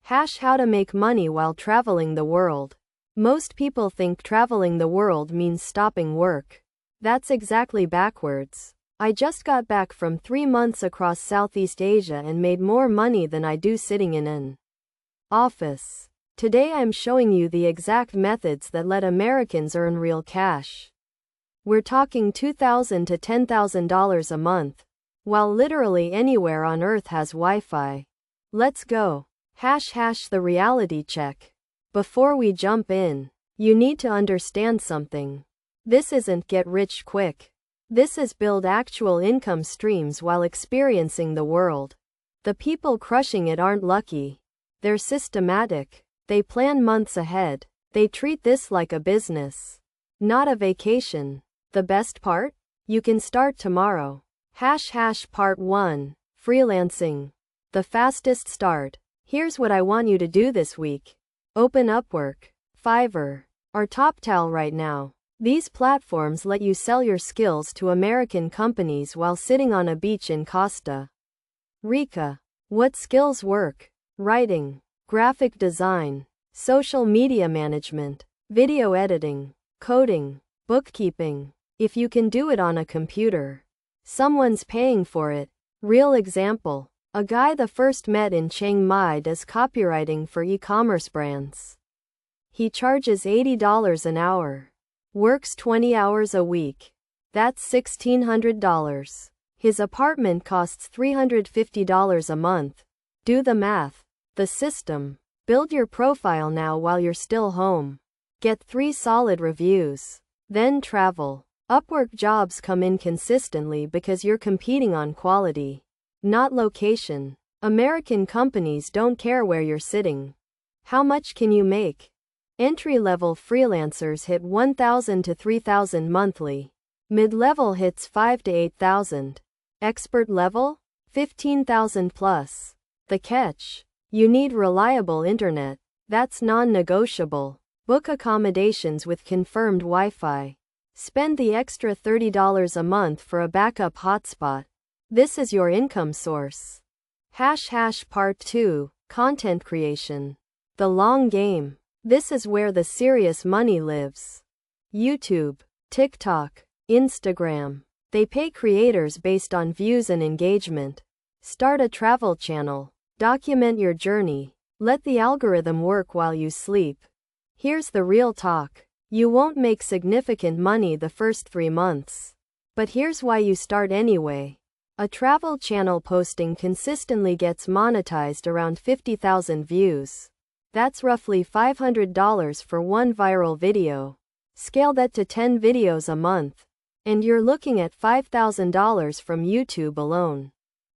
How to make money while traveling the world. Most people think traveling the world means stopping work. That's exactly backwards. I just got back from 3 months across Southeast Asia and made more money than I do sitting in an office. Today I'm showing you the exact methods that let Americans earn real cash. We're talking $2,000 to $10,000 a month, while literally anywhere on Earth has Wi-Fi. Let's go. The reality check. Before we jump in, you need to understand something. This isn't get rich quick. This is build actual income streams while experiencing the world. The people crushing it aren't lucky. They're systematic. They plan months ahead. They treat this like a business, not a vacation. The best part? You can start tomorrow. Part 1. Freelancing. The fastest start. Here's what I want you to do this week. Open Upwork, Fiverr, or TopTal right now. These platforms let you sell your skills to American companies while sitting on a beach in Costa Rica. What skills work? Writing, graphic design, social media management, video editing, coding, bookkeeping. If you can do it on a computer, someone's paying for it. Real example. A guy the first met in Chiang Mai does copywriting for e-commerce brands. He charges $80 an hour. Works 20 hours a week. That's $1,600. His apartment costs $350 a month. Do the math. The system. Build your profile now while you're still home. Get 3 solid reviews. Then travel. Upwork jobs come in consistently because you're competing on quality, not location. American companies don't care where you're sitting. How much can you make? Entry-level freelancers hit $1,000 to $3,000 monthly. Mid-level hits $5,000 to $8,000. Expert level? $15,000 plus. The catch? You need reliable internet. That's non-negotiable. Book accommodations with confirmed Wi-Fi. Spend the extra $30 a month for a backup hotspot. This is your income source. Part 2. Content creation. The long game. This is where the serious money lives. YouTube, TikTok, Instagram. They pay creators based on views and engagement. Start a travel channel. Document your journey. Let the algorithm work while you sleep. Here's the real talk. You won't make significant money the first 3 months. But here's why you start anyway. A travel channel posting consistently gets monetized around 50,000 views. That's roughly $500 for one viral video. Scale that to 10 videos a month, and you're looking at $5,000 from YouTube alone.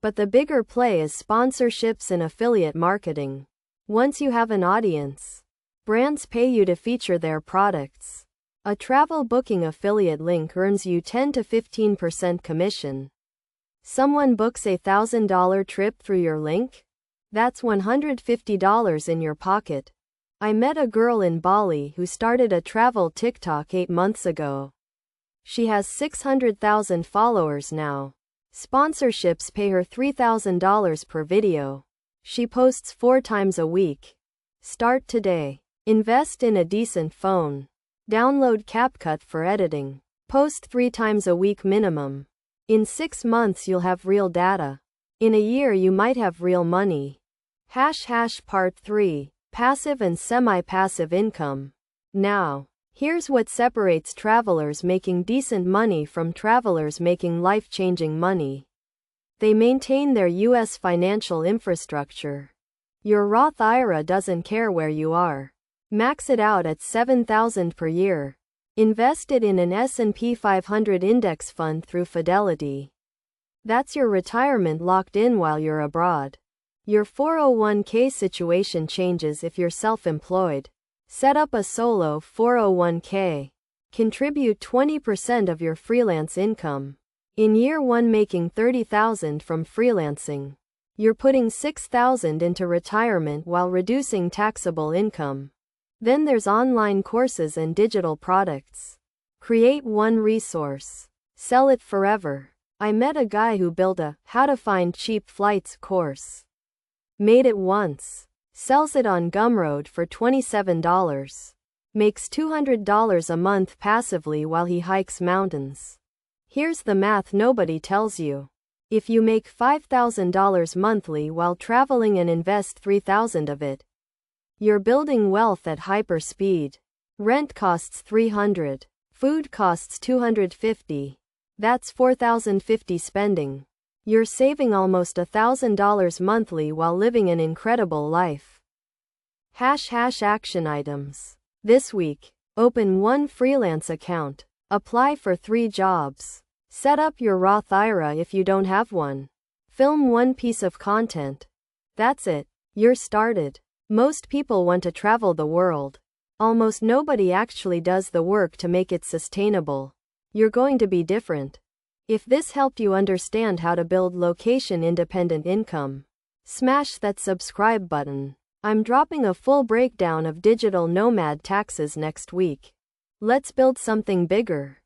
But the bigger play is sponsorships and affiliate marketing. Once you have an audience, brands pay you to feature their products. A travel booking affiliate link earns you 10 to 15% commission. Someone books a $1,000 trip through your link? That's $150 in your pocket. I met a girl in Bali who started a travel TikTok 8 months ago. She has 600,000 followers now. Sponsorships pay her $3,000 per video. She posts 4 times a week. Start today. Invest in a decent phone. Download CapCut for editing. Post 3 times a week minimum. In 6 months you'll have real data. In a year you might have real money. Part 3. Passive and semi-passive income. Now, here's what separates travelers making decent money from travelers making life-changing money. They maintain their U.S. financial infrastructure. Your Roth IRA doesn't care where you are. Max it out at $7,000 per year. Invest it in an S&P 500 index fund through Fidelity. That's your retirement locked in while you're abroad. Your 401k situation changes if you're self-employed. Set up a solo 401k. Contribute 20% of your freelance income. In year 1 making $30,000 from freelancing. You're putting $6,000 into retirement while reducing taxable income. Then there's online courses and digital products. Create one resource. Sell it forever. I met a guy who built a How to Find Cheap Flights course. Made it once. Sells it on Gumroad for $27. Makes $200 a month passively while he hikes mountains. Here's the math nobody tells you. If you make $5,000 monthly while traveling and invest $3,000 of it, you're building wealth at hyper speed. Rent costs $300. Food costs $250. That's $4,050 spending. You're saving almost $1,000 monthly while living an incredible life. ## Action items. This week, open one freelance account. Apply for 3 jobs. Set up your Roth IRA if you don't have one. Film one piece of content. That's it. You're started. Most people want to travel the world. Almost nobody actually does the work to make it sustainable. You're going to be different. If this helped you understand how to build location-independent income, smash that subscribe button. I'm dropping a full breakdown of digital nomad taxes next week. Let's build something bigger.